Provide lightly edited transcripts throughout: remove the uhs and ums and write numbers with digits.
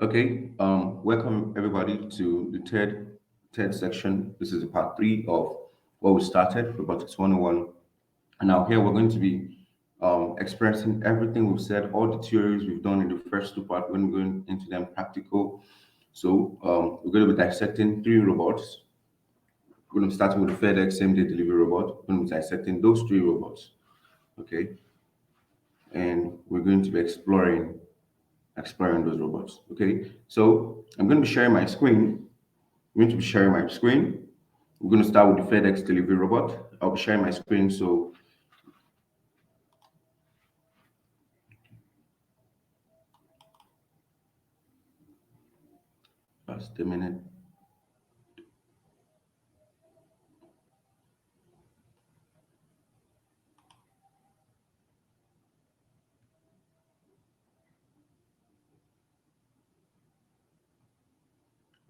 Okay, welcome everybody to the third section. This is the part three of what we started, Robotics 101. And now here we're going to be expressing everything we've said, all the theories we've done in the first two parts, when we're going into them practical. So we're going to be dissecting three robots. We're going to be starting with the Fedex same-day delivery robot. We're going to be dissecting those three robots. Okay, and we're going to be exploring those robots. Okay, so I'm going to be sharing my screen. I'm going to be sharing my screen. We're going to start with the FedEx delivery robot. I'll be sharing my screen. So just a minute.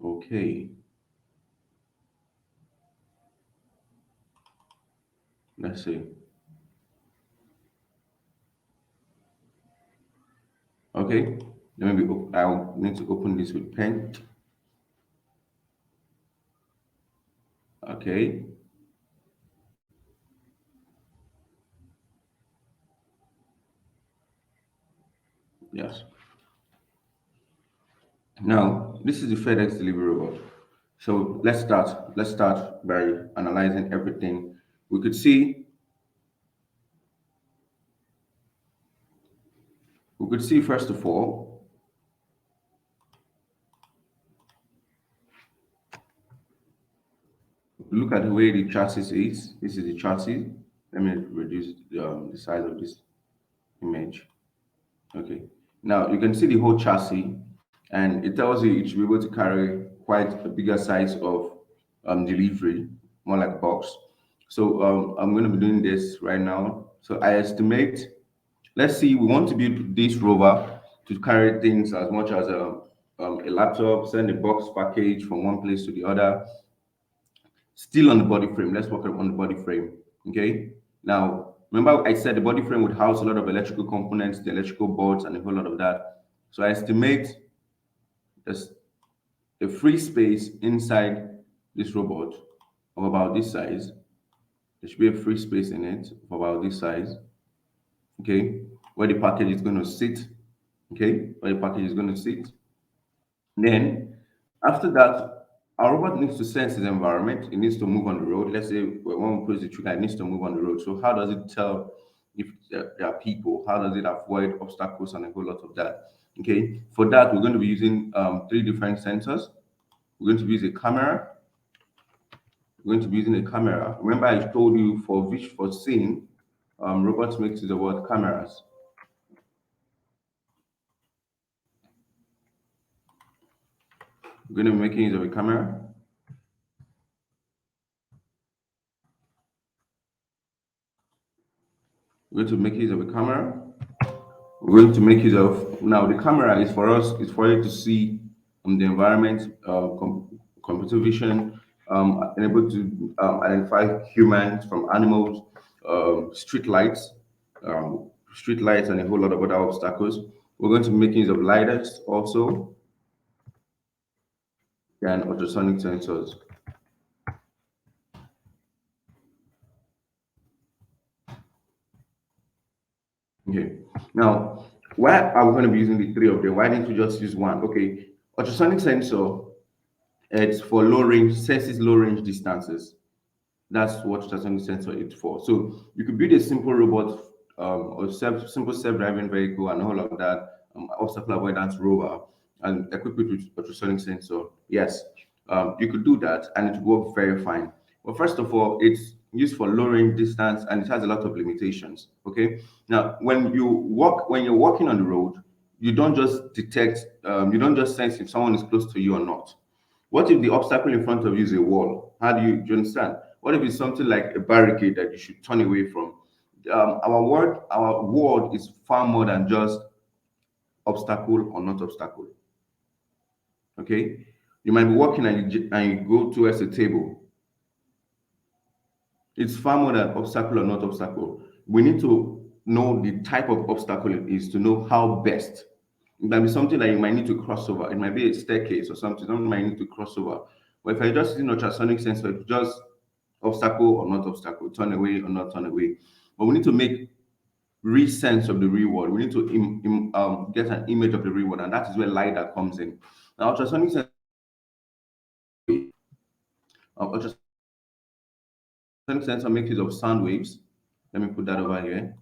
Okay, let's see. Okay, let me I'll need to open this with pen. Okay, yes. Now, this is the FedEx delivery robot. So let's start. Let's start by analyzing everything. We could see, first of all, look at the way the chassis is. This is the chassis. Let me reduce the size of this image. Okay. Now you can see the whole chassis, and it tells you it should be able to carry quite a bigger size of delivery, more like box. So I'm going to be doing this right now. So I estimate, let's see, we want to build this rover to carry things as much as a laptop, send a box package from one place to the other, still on the body frame. Let's work on the body frame. Okay. Now, remember I said the body frame would house a lot of electrical components, the electrical boards, and a whole lot of that. So I estimate there's a free space inside this robot of about this size. There should be a free space in it of about this size. Okay. Where the package is going to sit. Okay. Where the package is going to sit. Then after that, our robot needs to sense its environment. It needs to move on the road. Let's say when we press the trigger, it needs to move on the road. So how does it tell if there are people? How does it avoid obstacles and a whole lot of that? Okay. For that, we're going to be using three different sensors. We're going to use a camera. We're going to be using a camera. Remember, I told you for seeing, robots make use of what cameras. We're going to be making use of a camera. We're going to make use of a camera. We're going to make use of now the camera is for us, is for you to see the environment, computer vision, and able to identify humans from animals, street lights, and a whole lot of other obstacles. We're going to be making use of LiDARs also and ultrasonic sensors. Okay. Now, why are we going to be using the three of them? Why didn't we just use one? Okay. Ultrasonic sensor, it's for low range, senses low range distances. That's what ultrasonic sensor is for. So you could build a simple robot or simple self-driving vehicle and all of that, obstacle avoidance rover, and equip it with ultrasonic sensor. Yes, you could do that, and it will work very fine. But first of all, it's used for low range distance, and it has a lot of limitations. Okay. Now, when you're walking on the road, you don't just detect, you don't just sense if someone is close to you or not. What if the obstacle in front of you is a wall? Do you understand? What if it's something like a barricade that you should turn away from? Our world is far more than just obstacle or not obstacle. Okay, you might be walking and you go towards a table. It's far more than obstacle or not obstacle. We need to know the type of obstacle it is to know how best. It might be something that you might need to cross over. It might be a staircase or something. Something might need to cross over. But if I just using ultrasonic sensor, it's just obstacle or not obstacle, turn away or not turn away. But we need to make resense of the real world. We need to get an image of the real world, and that is where LiDAR comes in. Now, ultrasonic sensor makes use of sound waves. Let me put that over here.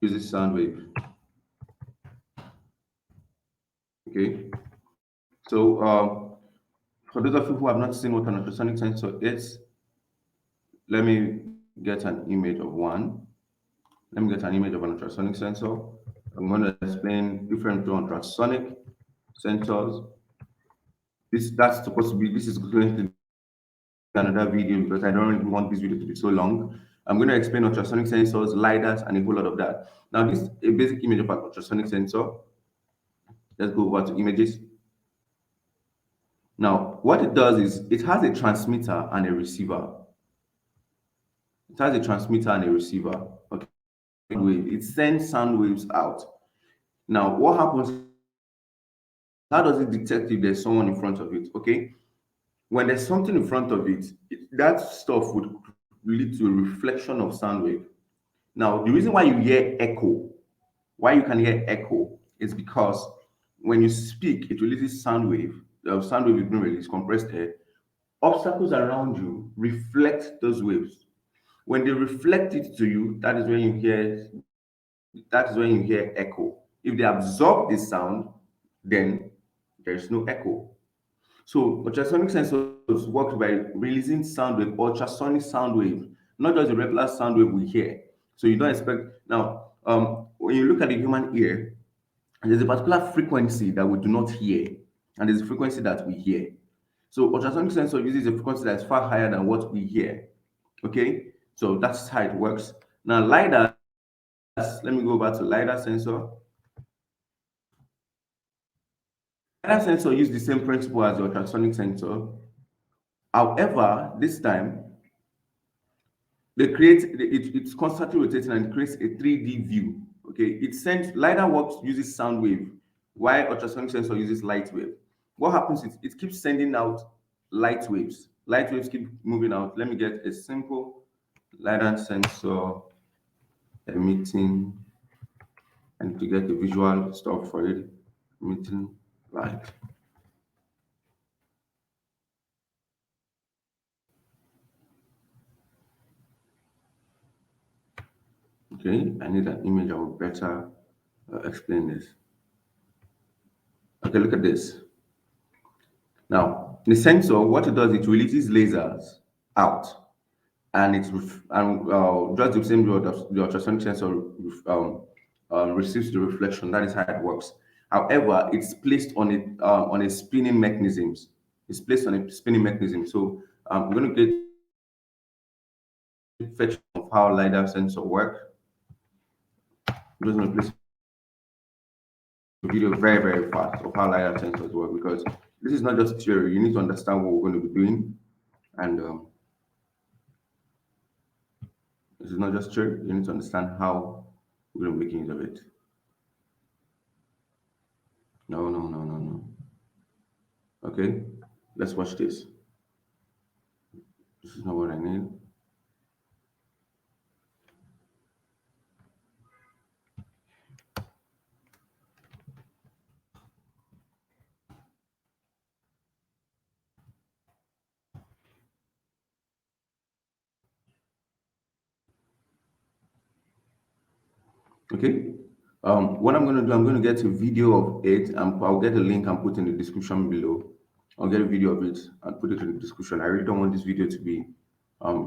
Uses sound wave. Okay. So, for those of you who have not seen what an ultrasonic sensor is, let me get an image of one. Let me get an image of an ultrasonic sensor. I'm going to explain different ultrasonic sensors. That's supposed to be, this is going to be another video because I don't really want this video to be so long. I'm going to explain ultrasonic sensors, LiDARs, and a whole lot of that. Now, this is a basic image of an ultrasonic sensor. Let's go over to images. Now, what it does is it has a transmitter and a receiver. It has a transmitter and a receiver. Okay. It sends sound waves out. Now, what happens? How does it detect if there's someone in front of it? Okay. When there's something in front of it, that stuff would lead to a reflection of sound wave. Now, the reason why you hear echo, why you can hear echo, is because when you speak, it releases sound wave. The sound wave is being released, compressed air. Obstacles around you reflect those waves. When they reflect it to you, that is when you hear echo. If they absorb the sound, then there is no echo. So ultrasonic sensors work by releasing sound wave, ultrasonic sound wave, not just the regular sound wave we hear. So you don't expect now. When you look at the human ear, there's a particular frequency that we do not hear, and there's a frequency that we hear. So ultrasonic sensor uses a frequency that is far higher than what we hear. Okay, so that's how it works. Now LiDAR. Let me go back to LiDAR sensor. LiDAR sensor use the same principle as the ultrasonic sensor. However, this time it's constantly rotating and it creates a 3D view. Okay, it sends LiDAR works uses sound wave, while ultrasonic sensor uses light wave. What happens is it keeps sending out light waves. Light waves keep moving out. Let me get a simple LiDAR sensor emitting, and to get the visual stuff for it, emitting light. Okay, I need an image that will better explain this. Okay, look at this. Now, the sensor, what it does, it releases lasers out, and just the same way the ultrasonic sensor receives the reflection. That is how it works. However, it's placed on a spinning mechanism. It's placed on a spinning mechanism. So I'm going to get fetch of how LiDAR sensor work. I'm just going to place a video very fast of how LiDAR sensors work, because this is not just theory. You need to understand what we're going to be doing, and this is not just theory. You need to understand how we're going to make use of it. No. Okay, let's watch this. This is not what I need. Okay. What I'm going to do, I'm going to get a video of it, and I'll get a link and put in the description below. I'll get a video of it and put it in the description. I really don't want this video to be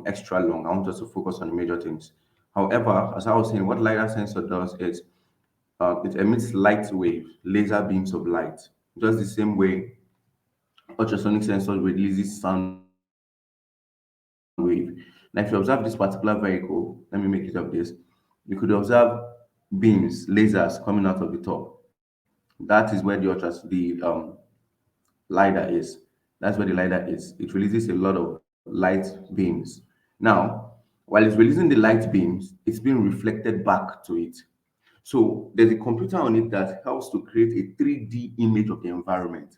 extra long. I want us to focus on the major things. However, as I was saying, what LiDAR sensor does is it emits light wave, laser beams of light, just the same way ultrasonic sensor releases sound wave. Now, if you observe this particular vehicle, let me make it of this. You could observe beams, lasers coming out of the top. That is where the LiDAR is. That's where the LiDAR is. It releases a lot of light beams. Now, while it's releasing the light beams, it's being reflected back to it. So there's a computer on it that helps to create a 3D image of the environment.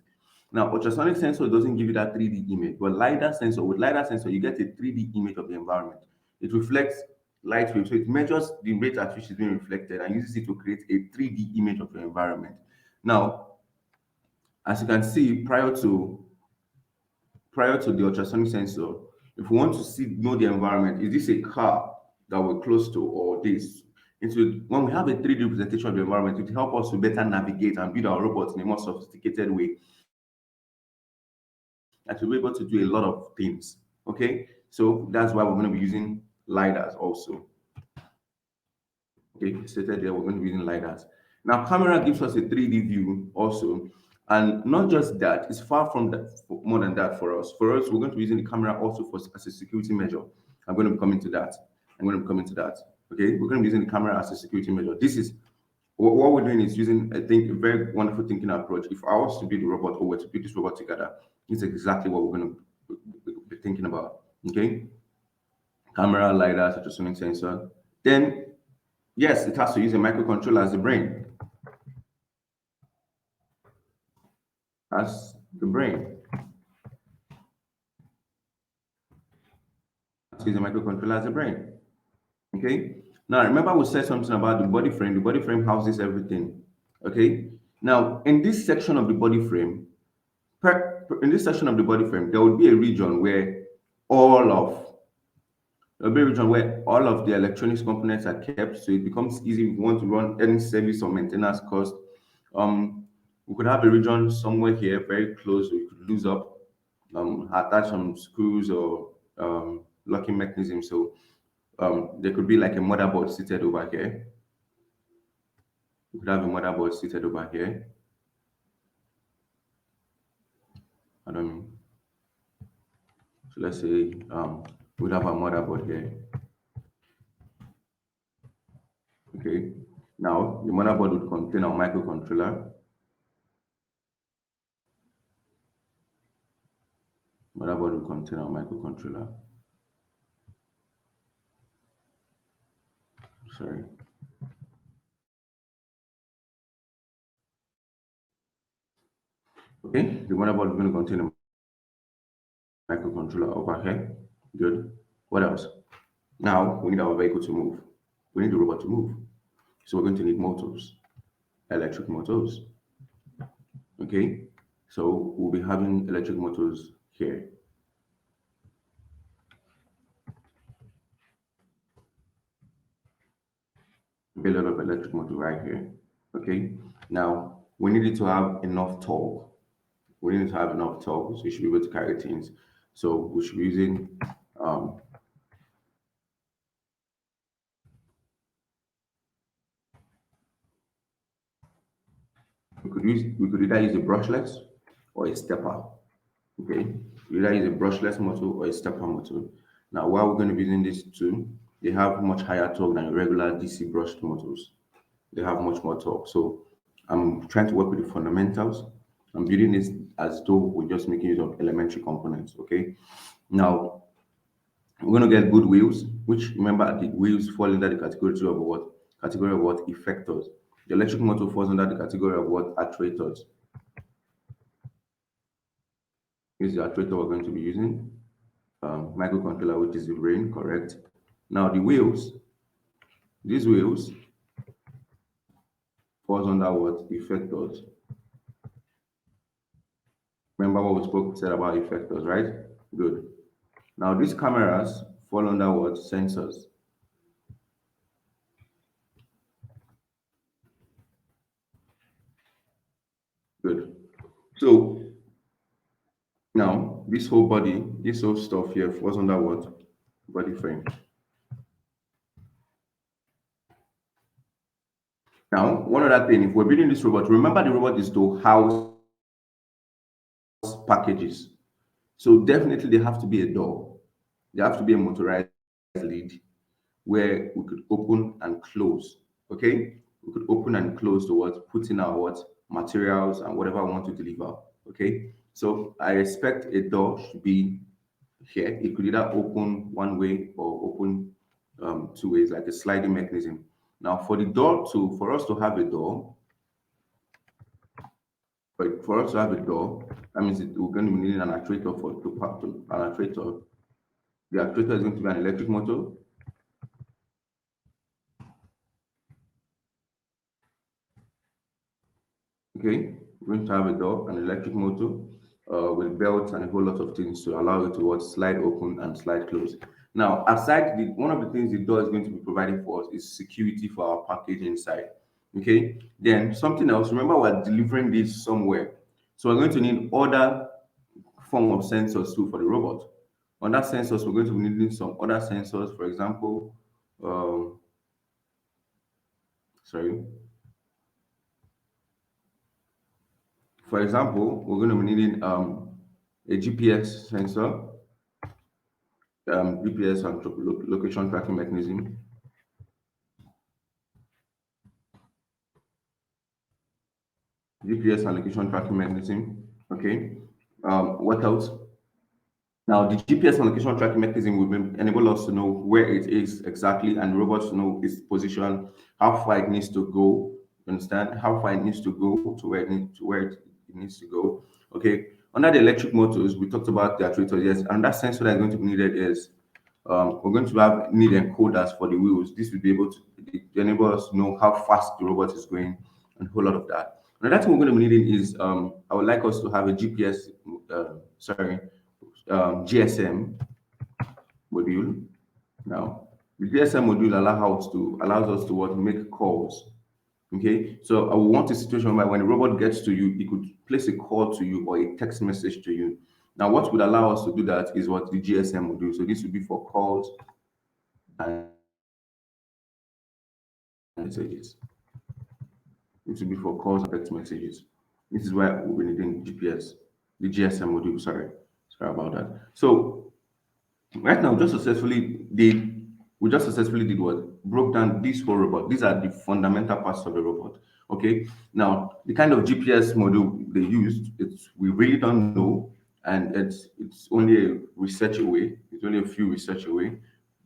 Now, ultrasonic sensor doesn't give you that 3D image, but LiDAR sensor, with LiDAR sensor, you get a 3D image of the environment. It reflects light waves, so it measures the rate at which it's being reflected and uses it to create a 3D image of the environment. Now, as you can see, prior to the ultrasonic sensor, if we want to see know the environment, is this a car that we're close to or this? Into when we have a 3D representation of the environment, it will help us to better navigate and build our robots in a more sophisticated way and to be able to do a lot of things. Okay, so that's why we're going to be using LiDARs also. Okay, stated there we're going to be using LiDARs. Now, camera gives us a 3D view also, and not just that, it's far from that, more than that for us. For us, we're going to be using the camera also for as a security measure. I'm going to be coming to that. I'm going to be coming to that. Okay, we're going to be using the camera as a security measure. This is what we're doing is using, I think, a very wonderful thinking approach. If I was to build a robot or were to build this robot together, it's exactly what we're going to be thinking about. Okay, camera, LiDAR, ultrasonic sensor. Then yes, it has to use a microcontroller as the brain. As the brain. It use a microcontroller as the brain. Okay. Now remember we said something about the body frame. The body frame houses everything. Okay. Now in this section of the body frame, in this section of the body frame, there will be a region where all of there'll be a region where all of the electronics components are kept, so it becomes easy if you want to run any service or maintenance cost. We could have a region somewhere here, very close. We could lose up, attach some screws or locking mechanism. So there could be like a motherboard seated over here. We could have a motherboard seated over here. I don't know. So let's say we'd have a motherboard here. Okay. Now the motherboard would contain our microcontroller. Motherboard would contain our microcontroller. Sorry. Okay. The motherboard is going to contain a microcontroller over here. Good. What else? Now we need our vehicle to move. We need the robot to move. So we're going to need motors, electric motors. Okay. So we'll be having electric motors here. A lot of electric motor right here. Okay. Now we need it to have enough torque. We need to have enough torque, so we should be able to carry things. So we should be using um, we could either use a brushless or a stepper. Okay. We either use a brushless motor or a stepper motor. Now while we're going to be using these two, they have much higher torque than regular DC brushed motors. They have much more torque. So I'm trying to work with the fundamentals. I'm building this as though we're just making use of elementary components. Okay. Now we're going to get good wheels, which remember the wheels fall under the category two of what? Category of what? Effectors. The electric motor falls under the category of what? Actuators. This is the actuator we're going to be using. Microcontroller, which is the brain, correct. Now the wheels, these wheels falls under what? Effectors. Remember what said about effectors, right? Good. Now these cameras fall under what? Sensors. Good. So now this whole body, this whole stuff here falls under what? Body frame. Now, one other thing, if we're building this robot, remember the robot is to house packages. So definitely there have to be a door. There have to be a motorized lid where we could open and close. Okay, we could open and close to what, put in our what materials and whatever I want to deliver. Okay, so I expect a door should be here. It could either open one way or open two ways, like a sliding mechanism. Now, for us to have a door, for us to have a door, that means we're going to be needing an actuator to an actuator. The actuator is going to be an electric motor. Okay, we're going to have a door, an electric motor, with belts and a whole lot of things to allow it to what slide open and slide close. Now, aside one of the things the door is going to be providing for us is security for our package inside. Okay, then something else. Remember, we're delivering this somewhere, so we're going to need other form of sensors too for the robot. On that sensors, we're going to be needing some other sensors. For example, um, sorry. For example, we're going to be needing a GPS sensor, GPS and location tracking mechanism, GPS and location tracking mechanism. Okay. What else? Now, the GPS and location tracking mechanism will enable us to know where it is exactly, and robots to know its position, how far it needs to go. You understand? How far it needs to go to where it needs to go. Okay. Under the electric motors, we talked about the actuator. Yes, and that sensor that is going to be needed is we're going to need encoders for the wheels. This will be able to enable us to know how fast the robot is going and a whole lot of that. Another thing we're going to be needing is I would like us to have a GSM module. Now, the GSM module allows us to what make calls. Okay, so I will want a situation where when the robot gets to you, it could place a call to you or a text message to you. Now, what would allow us to do that is what the GSM will do. So this would be for calls and messages. It will be for calls and text messages. This is where we'll be needing GPS, the GSM module. Sorry about that. So right now, we just successfully did what? Broke down this whole robot. These are the fundamental parts of the robot. Okay. Now, the kind of GPS module they used, we really don't know, and it's only a research away. It's only a few research away.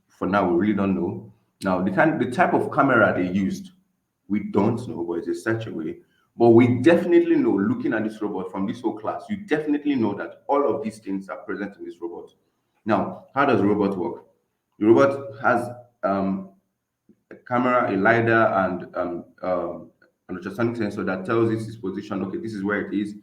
For now, we really don't know. Now, the type of camera they used, we don't know, but it's a search away. But we definitely know, looking at this robot from this whole class, you definitely know that all of these things are present in this robot. Now, how does the robot work? The robot has a camera, a LiDAR, and an ultrasonic sensor that tells it its position. Okay, this is where it is.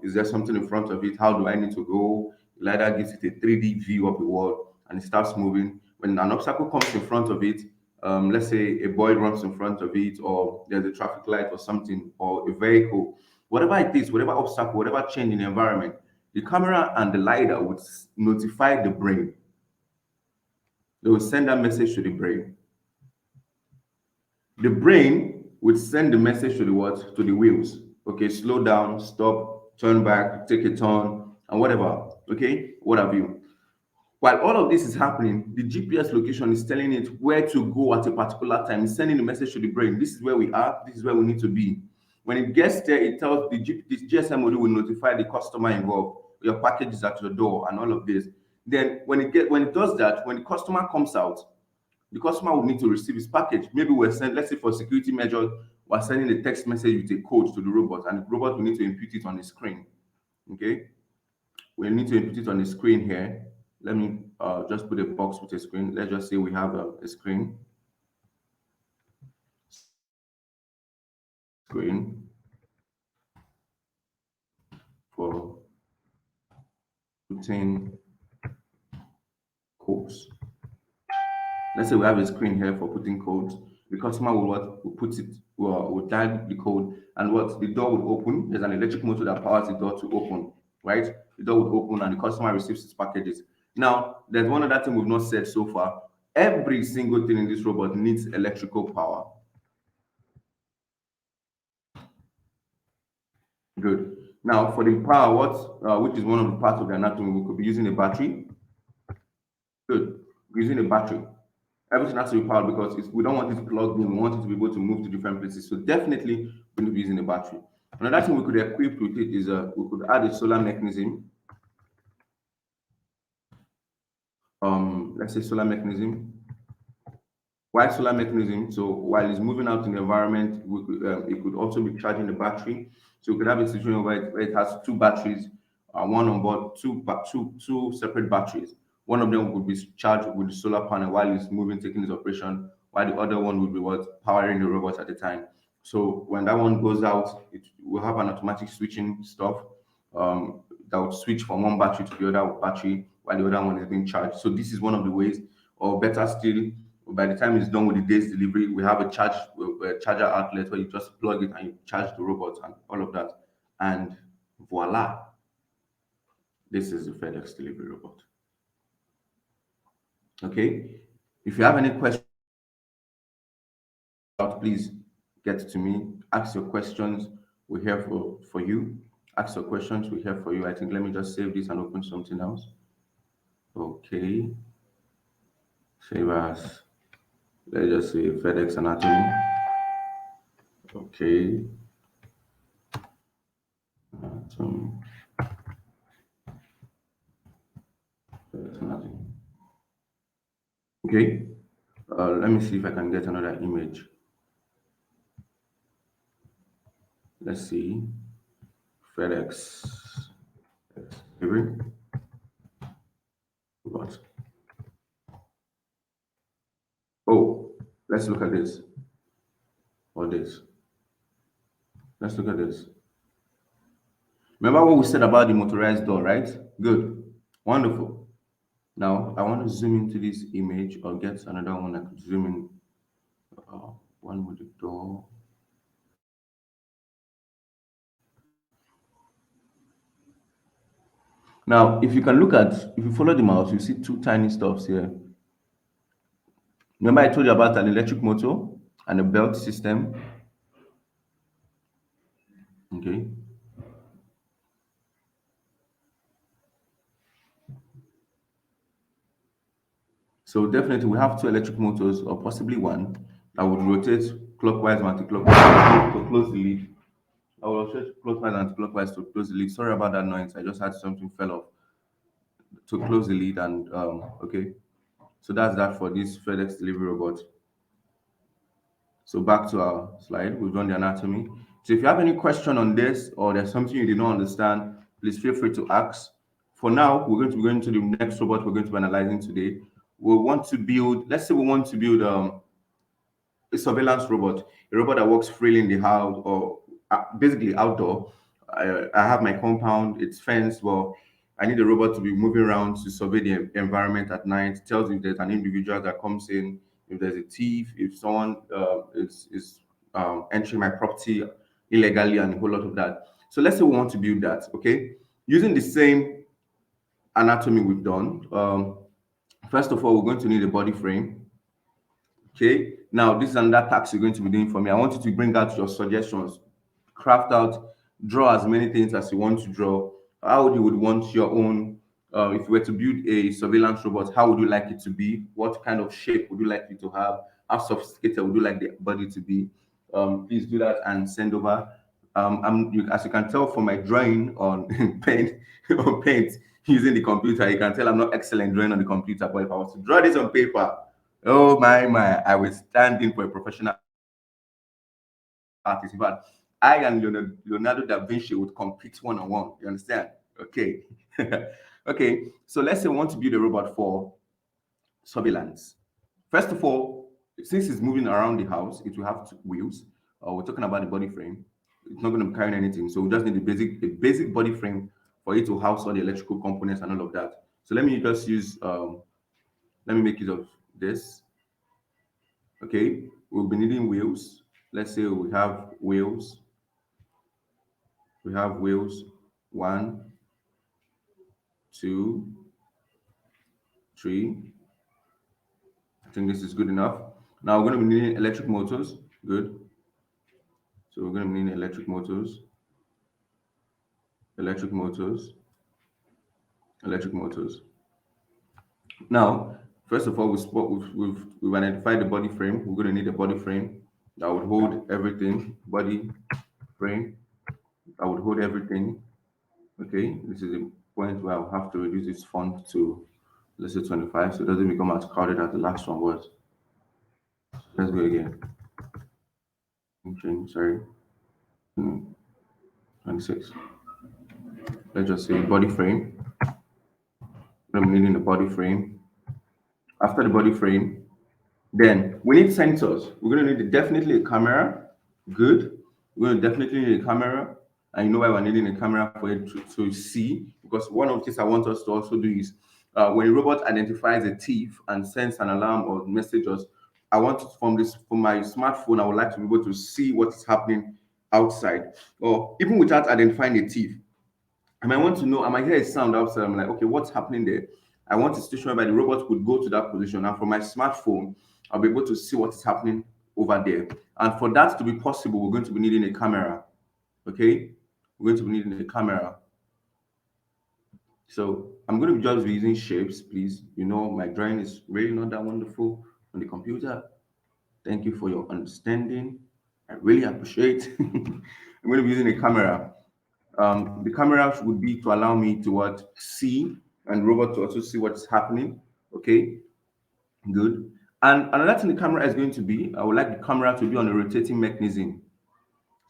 Is there something in front of it? How do I need to go? The LiDAR gives it a 3D view of the world and it starts moving. When an obstacle comes in front of it, let's say a boy runs in front of it, or there's a traffic light or something, or a vehicle, whatever it is, whatever obstacle, whatever change in the environment, the camera and the LiDAR would notify the brain. They will send that message to the brain. The brain would send the message to the what? To the wheels. Okay, slow down, stop, turn back, take a turn, and whatever. Okay, what have you? While all of this is happening, the GPS location is telling it where to go at a particular time. It's sending the message to the brain. This is where we are. This is where we need to be. When it gets there, it tells this GSM module will notify the customer involved. Your package is at your door, and all of this. Then when it does that, when the customer comes out, the customer will need to receive his package. Maybe let's say for security measures, we're sending a text message with a code to the robot, and the robot will need to input it on the screen. Okay, we need to input it on the screen here. Let me just put a box with a screen. Let's just say we have a screen for putting codes. Let's say we have a screen here for putting codes. The customer will put it, will dial the code, and the door will open. There's an electric motor that powers the door to open, right? The door will open and the customer receives his packages. Now, there's one other thing we've not said so far. Every single thing in this robot needs electrical power. Good. Now, for the power, which is one of the parts of the anatomy, we could be using a battery. Good. We're using a battery. Everything has to be powered because we don't want it plugged in. We want it to be able to move to different places. So definitely, we need to be using a battery. Another thing we could equip with it is we could add a solar mechanism. let's say solar mechanism. Why solar mechanism? So while it's moving out in the environment, it could also be charging the battery. So you could have a situation where it has two batteries, one on board, two separate batteries. One of them would be charged with the solar panel while it's moving, taking its operation, while the other one would be what powering the robot at the time. So when that one goes out, it will have an automatic switching stuff that would switch from one battery to the other battery while the other one is being charged. So this is one of the ways, or better still, by the time it's done with the day's delivery, we have a charger outlet where you just plug it and you charge the robot and all of that. And voila, this is the FedEx delivery robot. Okay. If you have any questions, please get to me. Ask your questions. We're here for you. Ask your questions. We're here for you. I think let me just save this and open something else. Okay. Save as, let's just say FedEx anatomy. Okay. Anatomy. FedEx anatomy. Okay. Let me see if I can get another image. Let's see. FedEx. Delivery. What? Oh, let's look at this. Or this. Let's look at this. Remember what we said about the motorized door, right? Good. Wonderful. Now, I want to zoom into this image or get another one I could zoom in. One with the door. Now, if you can look at, if you follow the mouse, you see two tiny stuffs here. Remember I told you about an electric motor and a belt system? Okay. So definitely we have two electric motors or possibly one that would rotate clockwise and anti-clockwise to close the lid. I will rotate clockwise and anti-clockwise to close the lid. Sorry about that noise. I just had something fell off to close the lid and okay. So that's that for this FedEx delivery robot. So back to our slide, we've done the anatomy. So if you have any question on this or there's something you did not understand, please feel free to ask. For now, we're going to be going to the next robot we're going to be analyzing today. We want to build, let's say we want to build a surveillance robot, a robot that works freely in the house or basically outdoor. I have my compound, it's fenced. Well, I need a robot to be moving around to survey the environment at night. Tells if there's an individual that comes in, if there's a thief, if someone is entering my property illegally, and a whole lot of that. So let's say we want to build that. Okay, using the same anatomy we've done. First of all, we're going to need a body frame. Okay, now this is another task you're going to be doing for me. I want you to bring out your suggestions, craft out, draw as many things as you want to draw. How you would want your own, if you were to build a surveillance robot, how would you like it to be? What kind of shape would you like it to have? How sophisticated would you like the body to be? Please do that and send over. As you can tell from my drawing on paint, on paint using the computer, you can tell I'm not excellent drawing on the computer. But if I was to draw this on paper, oh my, I will stand in for a professional artist. In fact, I and Leonardo da Vinci would compete one on one. You understand? Okay. Okay. So let's say we want to build a robot for surveillance. First of all, since it's moving around the house, it will have two wheels. We're talking about the body frame. It's not going to be carrying anything. So we just need a basic body frame for it to house all the electrical components and all of that. So let me just use let me make use of this. Okay, we'll be needing wheels. Let's say we have wheels. We have wheels. One, two, three. I think this is good enough. Now we're going to be needing electric motors. Good. So we're going to be needing electric motors, electric motors, electric motors. Now, first of all, we've identified the body frame. We're going to need a body frame that would hold everything. Body frame that would hold everything. Okay, this is a point where I'll have to reduce this font to Let's say 25, so it doesn't become as crowded as the last one was. Let's go again. Change, sorry. 26. Let's just say body frame. I'm needing the body frame. After the body frame, then we need sensors. We're going to need definitely a camera. Good. We're going to definitely need a camera. And you know why we're needing a camera for it to see? Because one of the things I want us to also do is when a robot identifies a thief and sends an alarm or message us, I want it from my smartphone. I would like to be able to see what is happening outside, or even without identifying a thief. I might want to know, I might hear a sound outside. I'm like, okay, what's happening there? I want a situation whereby the robot could go to that position, and from my smartphone, I'll be able to see what is happening over there. And for that to be possible, we're going to be needing a camera. Okay, we're going to be needing a camera. So I'm going to just be using shapes, please. You know, my drawing is really not that wonderful on the computer. Thank you for your understanding. I really appreciate. I'm going to be using a camera. The camera would be to allow me to what see and robot to also see what's happening. Okay, good. And another thing the camera is going to be, I would like the camera to be on a rotating mechanism,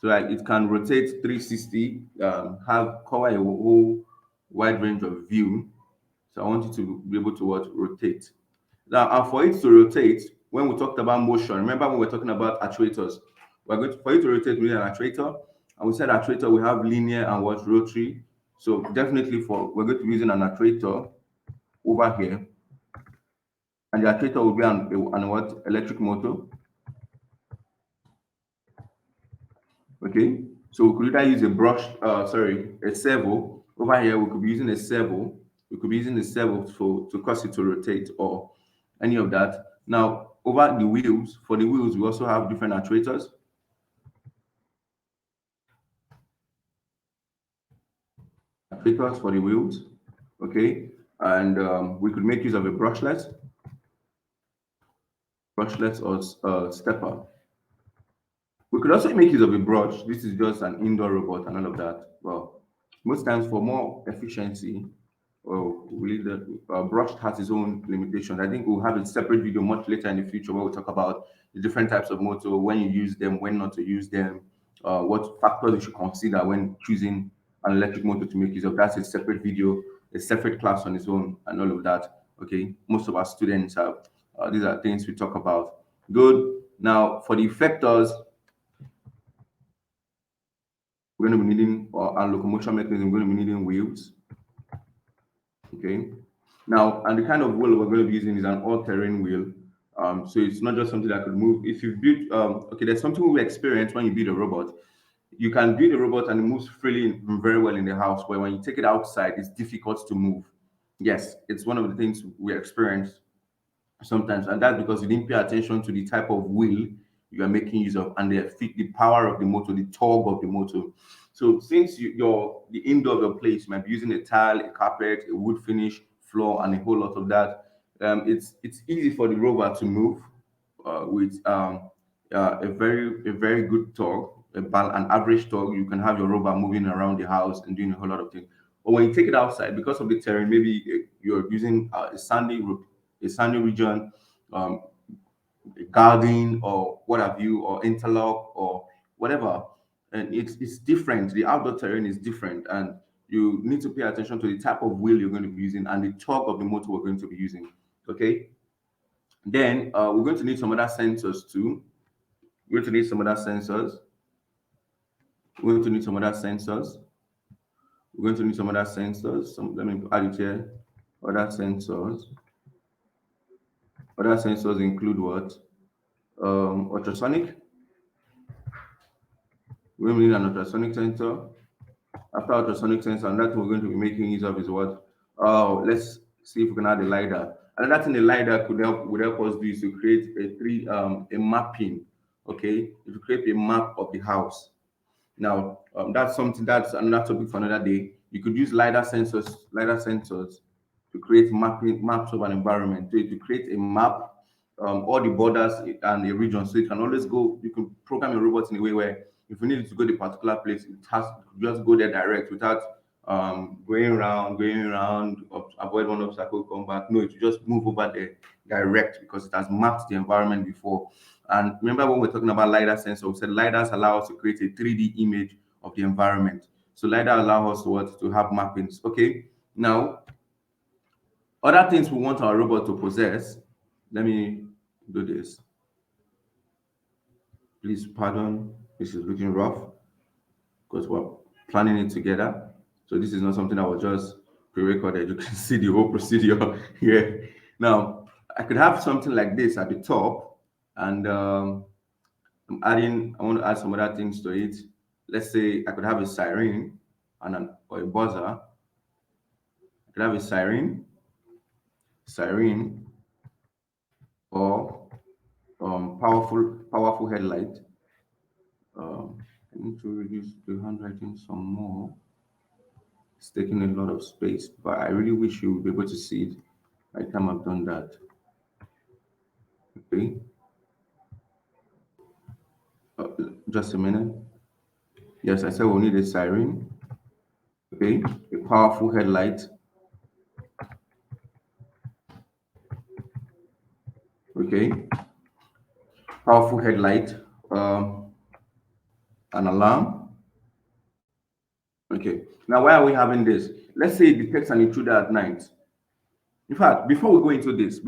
so that it can rotate 360, have cover a whole wide range of view. So I want you to be able to what rotate. Now, and for it to rotate, when we talked about motion, remember when we are talking about actuators, we're going to, for it to rotate, we need an actuator, and we said actuator we have linear and what rotary. So definitely for we're going to be using an actuator over here, and the actuator will be an what electric motor. Okay, so we could either use a a servo over here. We could be using a servo. We could be using a servo to cause it to rotate or any of that. Now, over the wheels, for the wheels, we also have different actuators. Actuators for the wheels, okay, and we could make use of a brushless or stepper. We could also make use of a brush. This is just an indoor robot and all of that. Well, most times for more efficiency, well, we the brush has its own limitations. I think we'll have a separate video much later in the future where we talk about the different types of motor, when you use them, when not to use them, what factors you should consider when choosing an electric motor to make use of. That's a separate video, a separate class on its own, and all of that. Okay, most of our students have. These are things we talk about. Good. Now, for the effectors, we're going to be needing our locomotion mechanism. We're going to be needing wheels. Okay. Now, and the kind of wheel we're going to be using is an all-terrain wheel. So it's not just something that could move. If you build, okay, there's something we experience when you build a robot. You can build a robot and it moves freely very well in the house, but when you take it outside, it's difficult to move. Yes, it's one of the things we experience sometimes, and that's because you didn't pay attention to the type of wheel you are making use of and the power of the motor, the torque of the motor. So since the indoor of your place, you might be using a tile, a carpet, a wood finish floor, and a whole lot of that. It's easy for the rover to move with a very good torque, an average torque. You can have your rover moving around the house and doing a whole lot of things. But when you take it outside, because of the terrain, maybe you're using a sandy region, um, a garden or what have you, or interlock or whatever, and it's different. The outdoor terrain is different, and you need to pay attention to the type of wheel you're going to be using and the torque of the motor we're going to be using. Okay, then we're going to need some other sensors too. We're going to need some other sensors. We're going to need some other sensors. We're going to need some other sensors. Let me add it here. Other sensors. Other sensors include what? Ultrasonic. We need an ultrasonic sensor. After ultrasonic sensor, and that we're going to be making use of is what? Oh, let's see if we can add a LiDAR. Another thing the LiDAR would help us do is to create a mapping. Okay, if you create a map of the house. Now, that's another topic for another day. You could use LiDAR sensors to create maps of an environment. To create a map, all the borders and the region, so you can always go. You can program your robot in a way where if you need it to go to a particular place, it has to just go there direct without going around, avoid one obstacle, come back. No, it will just move over there direct because it has mapped the environment before. And remember when we're talking about LiDAR sensor, we said LiDARs allow us to create a 3D image of the environment. So LiDAR allow us to what? To have mappings. Okay. Now, other things we want our robot to possess. Let me do this. Please pardon. This is looking rough because we're planning it together. So this is not something that was just pre-recorded. You can see the whole procedure here. Now, I could have something like this at the top, and I want to add some other things to it. Let's say I could have a siren or a buzzer. I could have a siren, or powerful headlight. I need to reduce the handwriting some more. It's taking a lot of space, but I really wish you would be able to see it by the time I've done that. Okay, uh, just a minute. Yes, I said we'll need a siren. Okay, a powerful headlight. Okay, powerful headlight. An alarm. Okay, now why are we having this? Let's say it detects an intruder at night. In fact, before we go into this,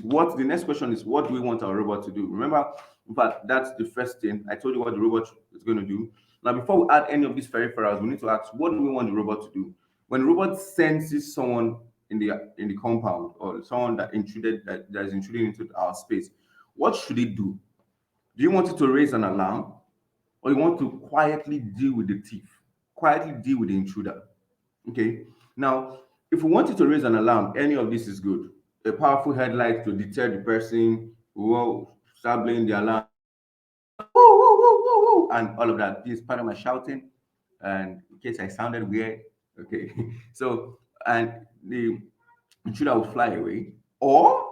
what the next question is, what do we want our robot to do? Remember, in fact, that's the first thing. I told you what the robot is going to do. Now, before we add any of these peripherals, we need to ask, what do we want the robot to do? When the robot senses someone in the compound, or someone that is intruding into our space, what should it do? Do you want it to raise an alarm, or you want to quietly deal with the thief, quietly deal with the intruder? Okay. Now, if we want it to raise an alarm, any of this is good. A powerful headlight to deter the person who will start blowing the alarm, woo, woo, woo, woo, woo, and all of that. This is part of my shouting, and in case I sounded weird, okay. So, and the intruder will fly away, or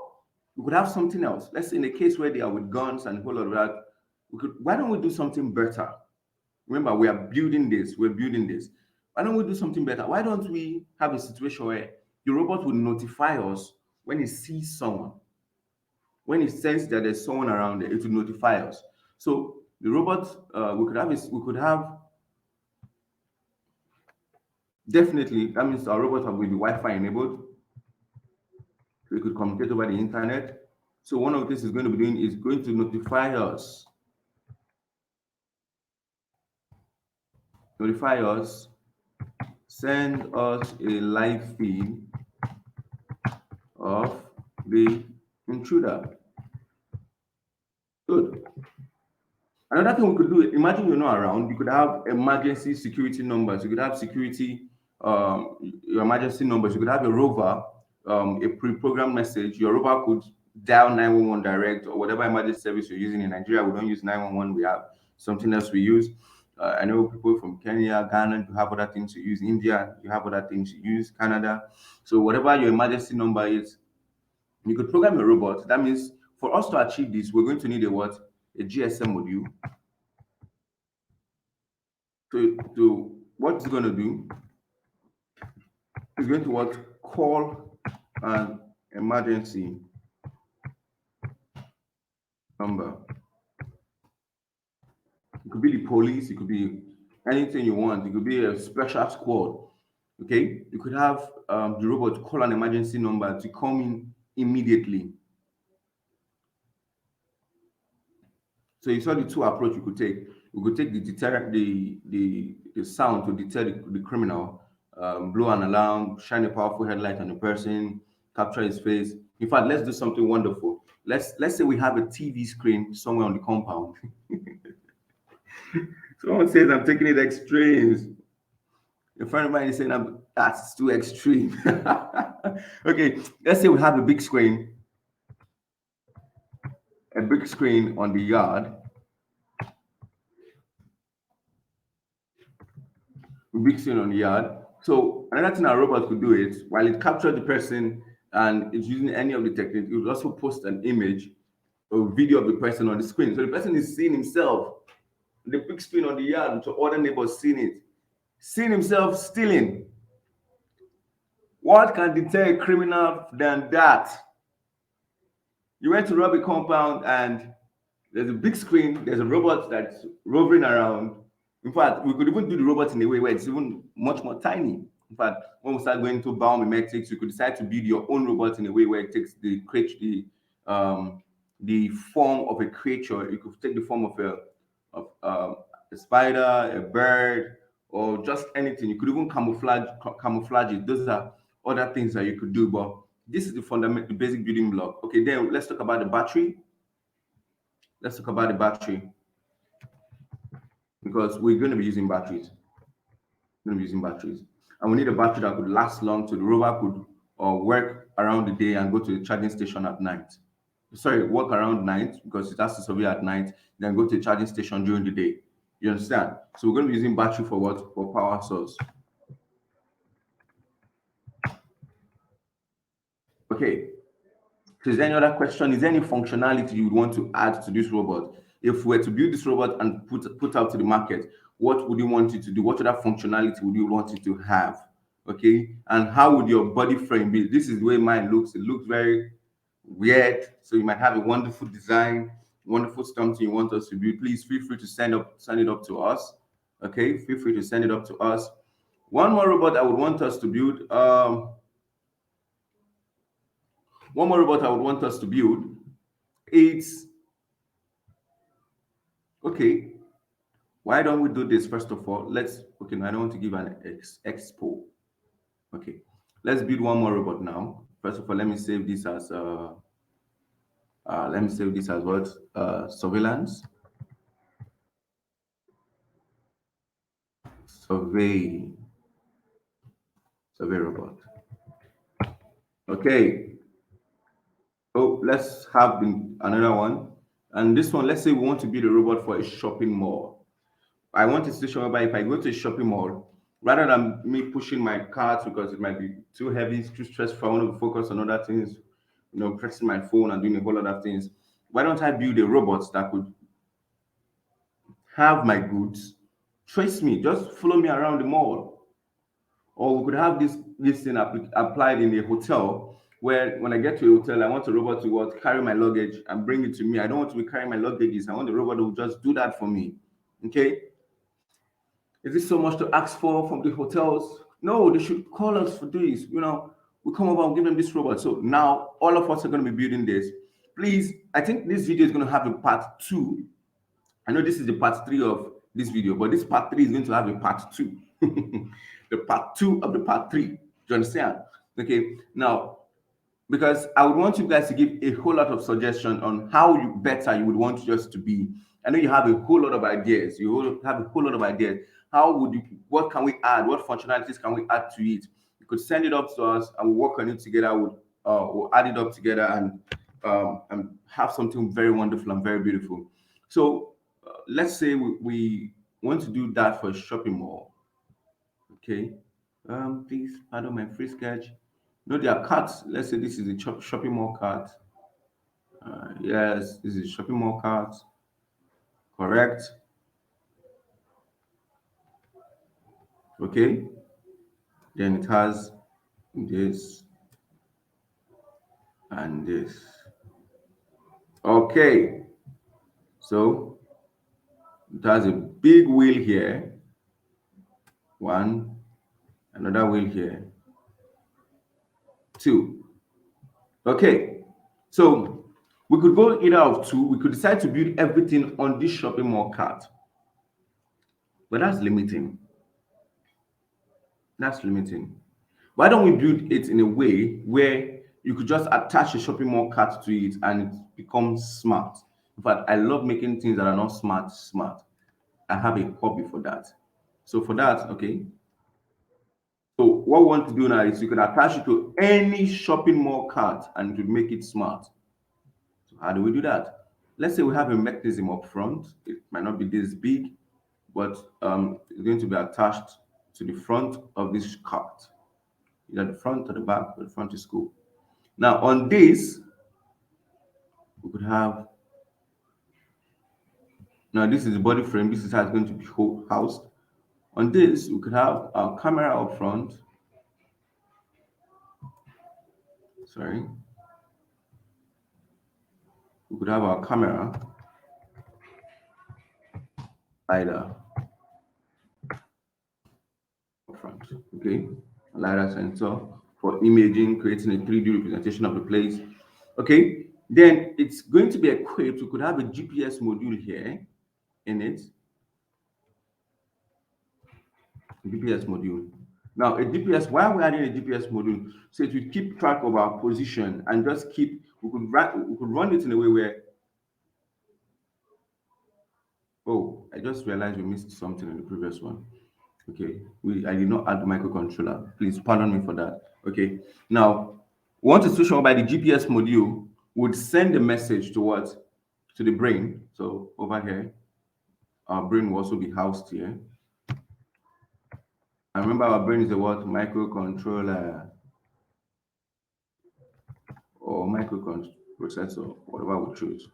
we could have something else. Let's say in the case where they are with guns and a whole lot of that, we could. Why don't we do something better? Remember, we are building this. We're building this. Why don't we do something better? Why don't we have a situation where the robot will notify us when it sees someone? When it senses that there's someone around there, it will notify us. So the robot, we could have definitely. That means our robot will be Wi-Fi enabled. We could communicate over the internet. So one of the things it's going to be doing is going to notify us, send us a live feed of the intruder. Good. Another thing we could do, imagine you're not around, you could have emergency security numbers, you could have your emergency numbers, you could have a rover, a pre-programmed message. Your rover could dial 911 direct, or whatever emergency service you're using. In Nigeria, we don't use 911, we have something else we use. I know people from Kenya, Ghana, you have other things you use. India, you have other things you use. Canada. So whatever your emergency number is, you could program a robot. That means for us to achieve this, we're going to need a what? A GSM module. To what it's going to do is going to what? Call an emergency number. It could be the police, it could be anything you want, it could be a special squad. Okay, you could have the robot call an emergency number to come in immediately. So you saw the two approach you could take. We could take the sound to deter the criminal, blow an alarm, shine a powerful headlight on the person, capture his face. In fact, let's do something wonderful. Let's say we have a TV screen somewhere on the compound. Someone says I'm taking it extremes. A friend of mine is saying that's too extreme. Okay, let's say we have a big screen on the yard, big screen on the yard. So another thing our robot could do is while it captured the person and it's using any of the techniques, it would also post an image or video of the person on the screen. So the person is seeing himself, the big screen on the yard, to other neighbors seeing it. Seeing himself stealing. What can deter a criminal than that? You went to rob a compound and there's a big screen, there's a robot that's rovering around. In fact, we could even do the robot in a way where it's even much more tiny. In fact, when we start going to biomimetics, you could decide to build your own robot in a way where it takes the form of a creature. You could take the form of a spider, a bird, or just anything. You could even camouflage it. Those are other things that you could do. But this is the fundamental, the basic building block. Okay, then let's talk about the battery. Let's talk about the battery because we're going to be using batteries. We're going to be using batteries, and we need a battery that could last long, so the rover could work around the day and go to the charging station at night. Sorry, work around night because it has to survey at night, then go to the charging station during the day. You understand? So we're going to be using battery for what? For power source. Okay. So is there any other question? Is there any functionality you would want to add to this robot? If we were to build this robot and put out to the market, what would you want it to do? What other functionality would you want it to have? Okay, and how would your body frame be? This is the way mine looks. It looks very weird. So you might have a wonderful design, wonderful something you want us to build. Please feel free to send it up to us. Okay, feel free to send it up to us. One more robot I would want us to build. One more robot I would want us to build. It's okay. Why don't we do this first of all? Let's okay. No, I don't want to give an expo. Okay, let's build one more robot now. First of all, let me save this as what surveillance survey survey robot. Okay, so let's have another one. And this one, let's say we want to build a robot for a shopping mall. I want a situation whereby if I go to a shopping mall, rather than me pushing my cart because it might be too heavy, too stressful, I want to focus on other things, pressing my phone and doing a whole lot of things. Why don't I build a robot that could have my goods, trace me, just follow me around the mall? Or we could have this thing applied in a hotel where when I get to a hotel, I want a robot to what carry my luggage and bring it to me. I don't want to be carrying my luggages. I want the robot to just do that for me. Okay. Is this so much to ask for from the hotels? No, they should call us for this. We come over and give them this robot. So now all of us are going to be building this. Please, I think this video is going to have a part two. I know this is the part three of this video, but this part three is going to have a part two. The part two of the part three. Do you understand? Okay. Now, because I would want you guys to give a whole lot of suggestion on how you would want yours to be. I know you have a whole lot of ideas. You have a whole lot of ideas. What can we add? What functionalities can we add to it? You could send it up to us and we'll work on it together. We'll add it up together and have something very wonderful and very beautiful. So let's say we want to do that for a shopping mall. Okay. Please pardon my free sketch. No, there are carts. Let's say this is a shopping mall cart. Yes, this is a shopping mall cart. Correct. Okay. Then it has this and this. Okay. So it has a big wheel here. One, another wheel here. Two. Okay. So we could go either of two. We could decide to build everything on this shopping mall cart. But that's limiting. That's limiting. Why don't we build it in a way where you could just attach a shopping mall cart to it and it becomes smart? In fact, I love making things that are not smart. I have a hobby for that. So for that, okay. So what we want to do now is you can attach it to any shopping mall cart and it will make it smart. So how do we do that? Let's say we have a mechanism up front. It might not be this big, but it's going to be attached to the front of this cart. Either the front or the back, but the front is cool. Now on this, we could have, now this is the body frame. This is how it's going to be housed. On this, we could have our camera up front. Sorry. We could have our camera, LiDAR up front. Okay. A LiDAR sensor for imaging, creating a 3D representation of the place. Okay. Then it's going to be equipped. We could have a GPS module here in it. GPS module. Now, a GPS, why are we adding a GPS module? So it will keep track of our position and just keep, we could run it in a way where, oh, I just realized we missed something in the previous one. Okay, I did not add the microcontroller. Please pardon me for that. Okay, now, we want a situation whereby the GPS module would send a message to what? To the brain. So over here, our brain will also be housed here. And remember, our brain is a what? Microcontroller or microprocessor, whatever we choose.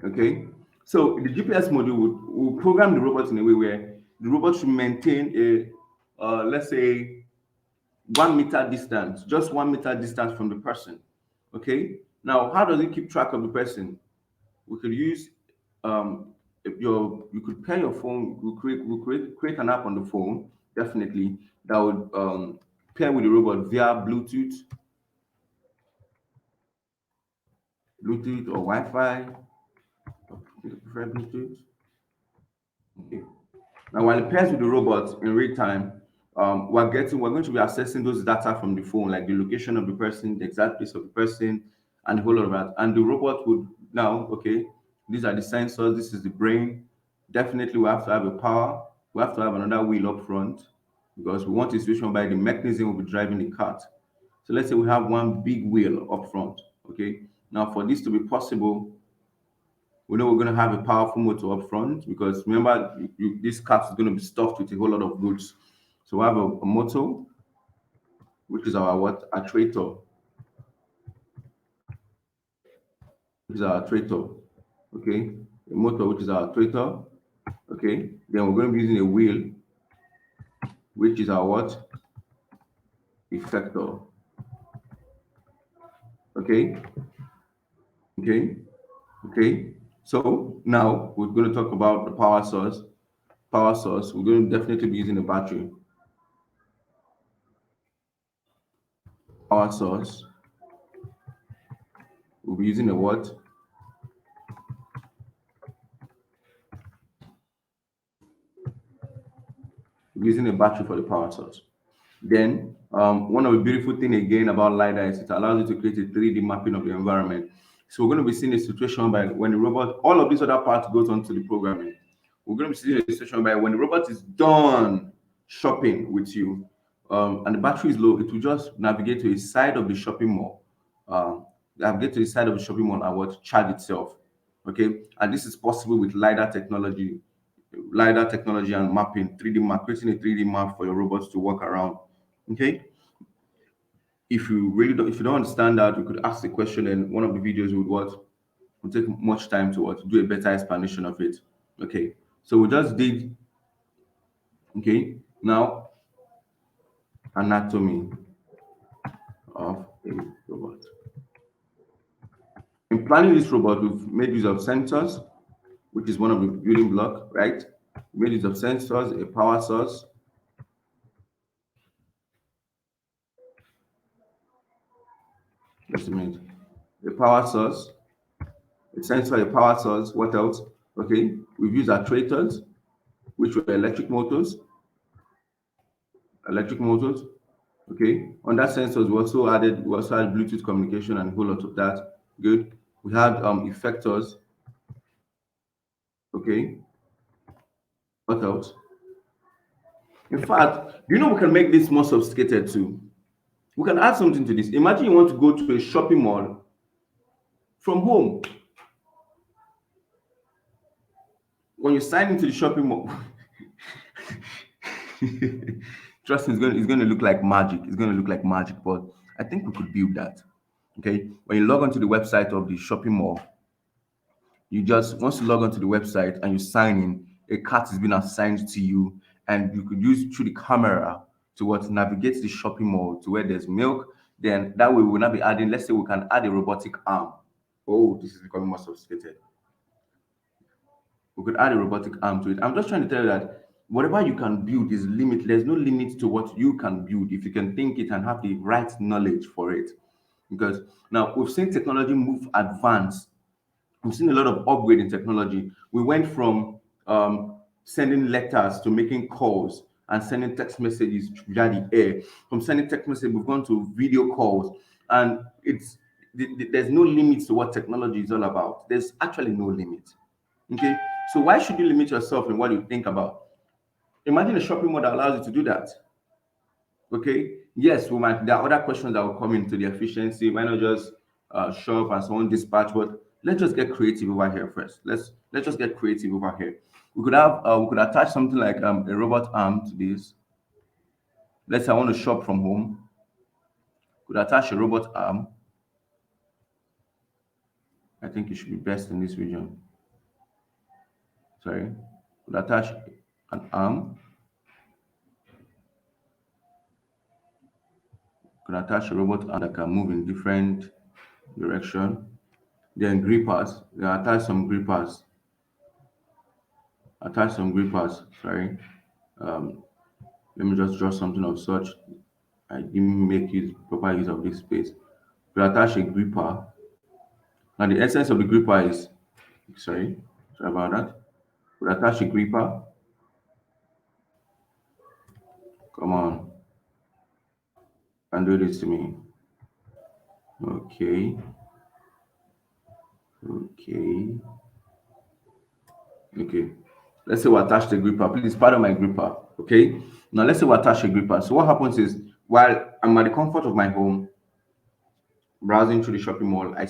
Okay, so the GPS module would program the robot in a way where the robot should maintain a, let's say, 1 meter distance, just 1 meter distance from the person. Okay, now how does it keep track of the person? We could use if you could pair your phone, create an app on the phone, definitely, that would pair with the robot via Bluetooth or Wi-Fi. I prefer Bluetooth. Okay. Now, while it pairs with the robot in real time, we're going to be accessing those data from the phone, like the location of the person, the exact place of the person, and a whole lot of that. And the robot would now, okay, these are the sensors, this is the brain. Definitely, we have to have a power. We have to have another wheel up front because we want a situation by the mechanism will be driving the cart. So let's say we have one big wheel up front. Okay. Now, for this to be possible, we know we're going to have a powerful motor up front because remember, this cart is going to be stuffed with a whole lot of goods. So we have a motor, which is our what? Actuator, which is our actuator. Okay. A motor, which is our actuator. Okay. Then we're going to be using a wheel, which is our what? Effector. Okay. Okay. Okay. So now we're going to talk about the power source. Power source, we're going to definitely be using a battery. Power source, we'll be using a what? Using a battery for the power source. Then one of the beautiful thing again about LiDAR is it allows you to create a 3D mapping of the environment. So we're going to be seeing a situation by when the robot, all of these other parts goes onto the programming. We're going to be seeing a situation by when the robot is done shopping with you and the battery is low, it will just navigate to a side of the shopping mall. Navigate to the side of the shopping mall and what charge itself. Okay, and this is possible with LiDAR technology and mapping, 3D map, creating a 3D map for your robots to walk around. Okay. If you don't understand that, you could ask the question and one of the videos would take much time to do a better explanation of it. Okay. So we just did, okay, now anatomy of a robot. In planning this robot, we've made use of sensors, which is one of the building block, right? We made use of sensors, a power source, just a minute, a power source, a sensor, a power source. What else? Okay, we've used actuators, which were electric motors. Okay, on that sensors, we also had Bluetooth communication and a whole lot of that. Good. We had effectors. Okay, what else? In fact, we can make this more sophisticated too. We can add something to this. Imagine you want to go to a shopping mall from home. When you sign into the shopping mall, trust me, it's going to look like magic. It's going to look like magic, but I think we could build that. Okay, when you log onto the website of the shopping mall, You just once you log onto the website and you sign in, a cart is being assigned to you, and you could use through the camera to what navigate the shopping mall to where there's milk. Then that way we'll not be adding. Let's say we can add a robotic arm. Oh, this is becoming more sophisticated. We could add a robotic arm to it. I'm just trying to tell you that whatever you can build is limit. There's no limit to what you can build if you can think it and have the right knowledge for it. Because now we've seen technology move advance. We've seen a lot of upgrade in technology. We went from sending letters to making calls and sending text messages via the air. From sending text messages, we've gone to video calls, and there's no limit to what technology is all about. There's actually no limit. Okay, so why should you limit yourself in what you think about? Imagine a shopping mall that allows you to do that. Okay, yes, we might. There are other questions that will come into the efficiency. Why not just shop and so on, dispatch? But let's just get creative over here first. Let's just get creative over here. We could attach something like a robot arm to this. Let's say I want to shop from home. Could attach a robot arm. I think it should be best in this region. Sorry, could attach an arm. Could attach a robot arm that can move in different direction. Then grippers. Then attach some grippers. Sorry. Um, Let me just draw something of such. I didn't make proper use of this space. We attach a gripper. Now the essence of the gripper is sorry, sorry about that. We attach a gripper. Come on, and do this to me. Okay, okay, okay. Let's say we attach the gripper. Please pardon my gripper. Okay. Now let's say we attach a gripper. So what happens is while I'm at the comfort of my home, browsing through the shopping mall, I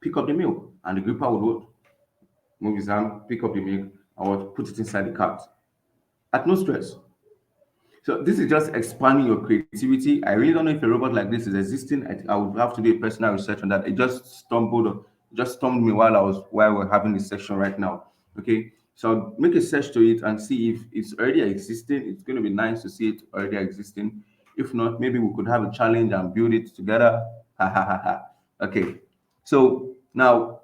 pick up the milk, and the gripper would what? Move his arm, pick up the milk, and what? Put it inside the cart at no stress. So this is just expanding your creativity. I really don't know if a robot like this is existing. I would have to do a personal research on that. It just stumped me while we're having this section right now. Okay, so I'll make a search to it and see if it's already existing. It's going to be nice to see it already existing. If not, maybe we could have a challenge and build it together. Ha ha ha ha. Okay, so now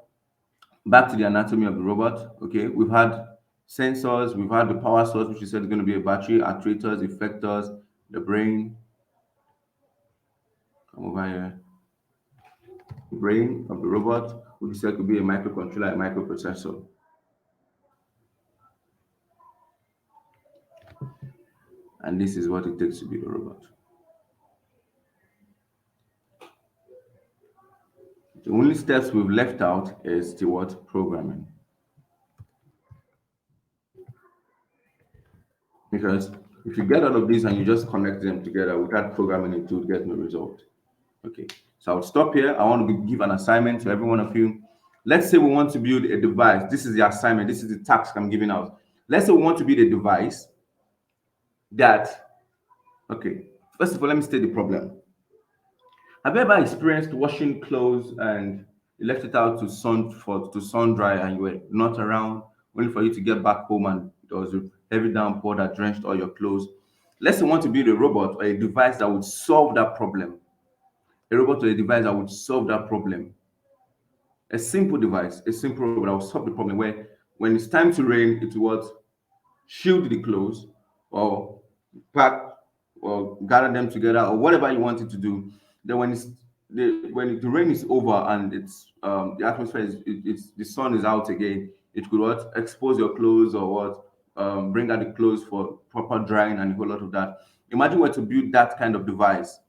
back to the anatomy of the robot. Okay, we've had sensors, we've had the power source, which you said is going to be a battery, actuators, effectors, the brain. Come over here. The brain of the robot, which you said could be a microcontroller, a microprocessor. And this is what it takes to be a robot. The only steps we've left out is the what? Programming. Because if you get all of these and you just connect them together without programming it, you get no result. Okay, so I'll stop here. I want to give an assignment to every one of you. Let's say we want to build a device. This is the assignment. This is the task I'm giving out. Let's say we want to build a device that, okay, first of all, let me state the problem. Have you ever experienced washing clothes and you left it out to sun dry and you were not around, only for you to get back home and there was a heavy downpour that drenched all your clothes? Let's say we want to build a robot or a device that would solve that problem. A robot or a device that would solve that problem. A simple device, a simple robot that will solve the problem where when it's time to rain, it will what? Shield the clothes or pack or gather them together or whatever you want it to do. Then when the rain is over and it's the atmosphere it's the sun is out again, it could what? Expose your clothes or what? Bring out the clothes for proper drying and a whole lot of that. Imagine where to build that kind of device.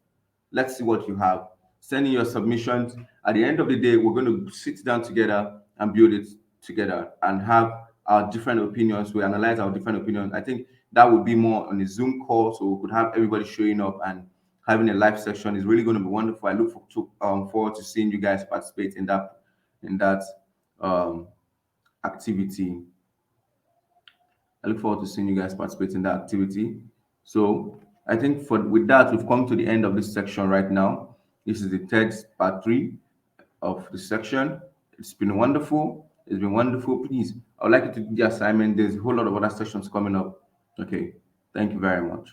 Let's see what you have. Send in your submissions. At the end of the day, we're going to sit down together and build it together and have our different opinions. We analyze our different opinions. I think that would be more on a Zoom call, so we could have everybody showing up and having a live session is really going to be wonderful. I look forward to seeing you guys participate in that um, activity. I look forward to seeing you guys participate in that activity. So I think with that, we've come to the end of this section right now. This is the third part 3 of the section. It's been wonderful. It's been wonderful. Please, I would like you to do the assignment. There's a whole lot of other sessions coming up. Okay. Thank you very much.